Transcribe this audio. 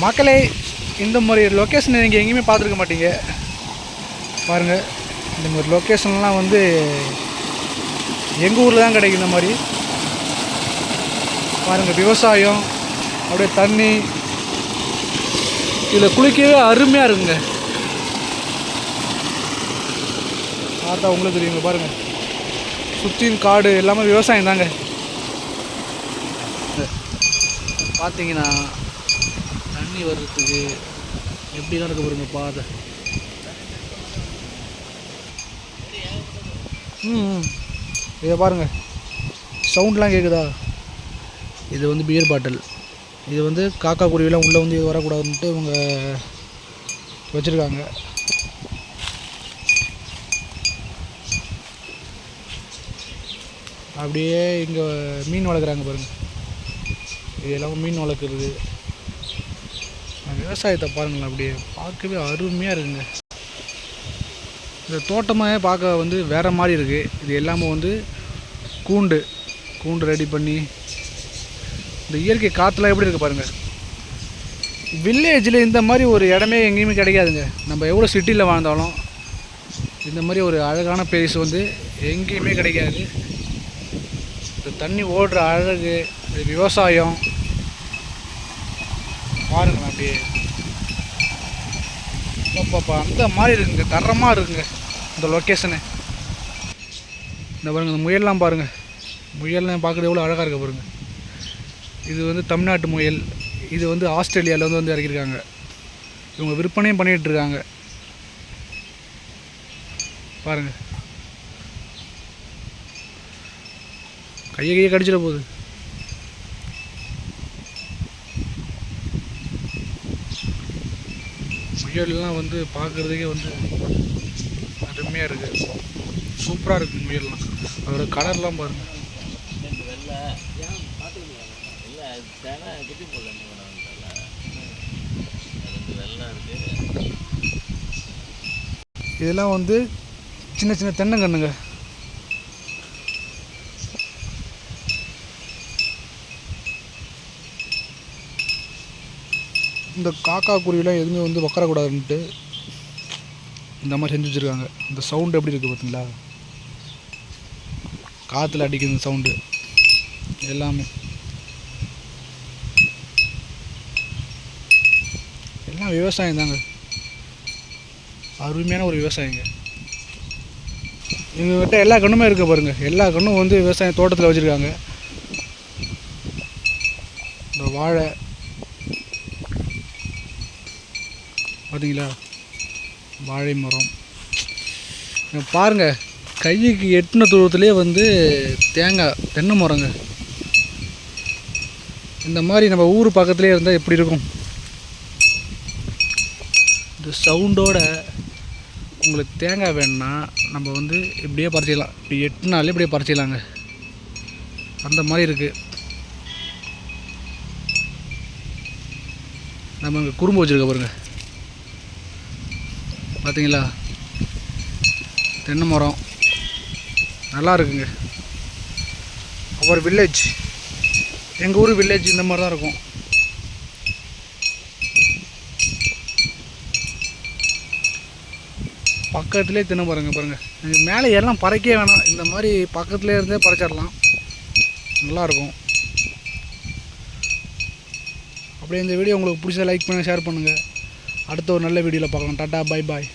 மக்களே, இந்த மாதிரி லொக்கேஷன் நீங்கள் எங்கேயுமே பார்த்துருக்க மாட்டீங்க. பாருங்கள், இந்த மாதிரி லொக்கேஷன்லாம் வந்து எங்கள் ஊரில் தான் கிடைக்கும். இந்த மாதிரி பாருங்கள், விவசாயம், அப்படியே தண்ணி, இதில் குளிக்கவே அருமையாக இருக்குங்க. பார்த்தா உங்களுக்கு தெரியுங்க. பாருங்கள், சுற்றியும் காடு, எல்லாமே விவசாயம் தாங்க. பார்த்தீங்கன்னா தண்ணி வர்றதுக்கு எப்படி தான் இருக்க பாருங்க பாதை. இதை பாருங்கள், சவுண்ட்லாம் கேட்குதா? இது வந்து பியர் பாட்டில். இது வந்து காக்கா குருவிலாம் உள்ளே வந்து இது வரக்கூடாதுன்ட்டு இவங்க வச்சுருக்காங்க. அப்படியே இங்கே மீன் வளர்க்குறாங்க பாருங்கள். இது எல்லாம் மீன் வளர்க்குறது. விவசாயத்தை பாருங்களேன், அப்படியே பார்க்கவே அருமையாக இருக்குங்க. இந்த தோட்டமாக பார்க்க வந்து வேறு மாதிரி இருக்குது. இது எல்லாமே வந்து கூண்டு ரெடி பண்ணி இந்த இயற்கை காற்றுலாம் எப்படி இருக்குது பாருங்கள். வில்லேஜில் இந்த மாதிரி ஒரு இடமே எங்கேயுமே கிடைக்காதுங்க. நம்ம எவ்வளோ சிட்டியில் வாழ்ந்தாலும் இந்த மாதிரி ஒரு அழகான பிளேஸ் வந்து எங்கேயுமே கிடைக்காது. இந்த தண்ணி ஓடுற அழகு, இந்த விவசாயம் பாருங்களேன். அப்படியே பாப்பா அந்த மாதிரி இருக்குங்க, தரமாக இருக்குங்க இந்த லொக்கேஷனு. இந்த பாருங்கள், இந்த முயல்லாம் பாருங்கள். முயல்லாம் பார்க்குறது எவ்வளோ அழகாக இருக்க பாருங்கள். இது வந்து தமிழ்நாட்டு முயல். இது வந்து ஆஸ்திரேலியாவில் வந்து இறக்கியிருக்காங்க. இவங்க விற்பனையும் பண்ணிகிட்ருக்காங்க பாருங்கள். கையை கடிச்சிட போகுது. முயல்லாம் வந்து பார்க்குறதுக்கே வந்து அருமையாக இருக்குது, சூப்பராக இருக்குது முயல்லாம். அதோட கலர்லாம் பாருங்கள். இதெல்லாம் வந்து சின்ன சின்ன தென்னங்கன்றுங்க. இந்த காக்கா குருவிலாம் எதுவுமே வந்து உட்காரக்கூடாதுன்ட்டு இந்த மாதிரி செஞ்சு வச்சுருக்காங்க. இந்த சவுண்டு எப்படி இருக்குது பார்த்தீங்களா? காற்றுல அடிக்குது இந்த சவுண்டு எல்லாமே. எல்லாம் விவசாயம் தாங்க, அருமையான ஒரு விவசாயங்க. இவங்ககிட்ட எல்லா கண்ணுமே இருக்க பாருங்கள். எல்லா கண்ணும் வந்து விவசாய தோட்டத்தில் வச்சுருக்காங்க. இந்த வாழை பார்த்தீங்களா, வாழை மரம் பாருங்கள். கைக்கு எட்டின தூரத்துலேயே வந்து தென்னை மரங்க. இந்த மாதிரி நம்ம ஊர் பக்கத்துலேயே இருந்தால் எப்படி இருக்கும்? இந்த சவுண்டோட உங்களுக்கு தேங்காய் வேணும்னா நம்ம வந்து இப்படியே பறிச்சிக்கலாம். இப்படி 8 நாள்லேயே இப்படியே பறிச்சிக்கலாங்க. அந்த மாதிரி இருக்குது. நம்ம இங்கே குறும்பு வச்சுருக்க பாருங்க, பார்த்தீங்களா? தென்னை மரம் நல்லா இருக்குங்க. அப்புறம் வில்லேஜ், எங்கள் ஊர் வில்லேஜ் இந்த மாதிரி தான் இருக்கும். பக்கத்துலேயே தின்ன பாருங்கள். நீங்கள் மேலே எல்லாம் பறக்கவே வேணாம், இந்த மாதிரி பக்கத்துலேயே இருந்தே பறிச்சிடலாம், நல்லாயிருக்கும். அப்படியே இந்த வீடியோ உங்களுக்கு பிடிச்சா லைக் பண்ணுங்கள், ஷேர் பண்ணுங்கள். அடுத்த ஒரு நல்ல வீடியோவில் பார்க்கலாம். Tata, bye bye.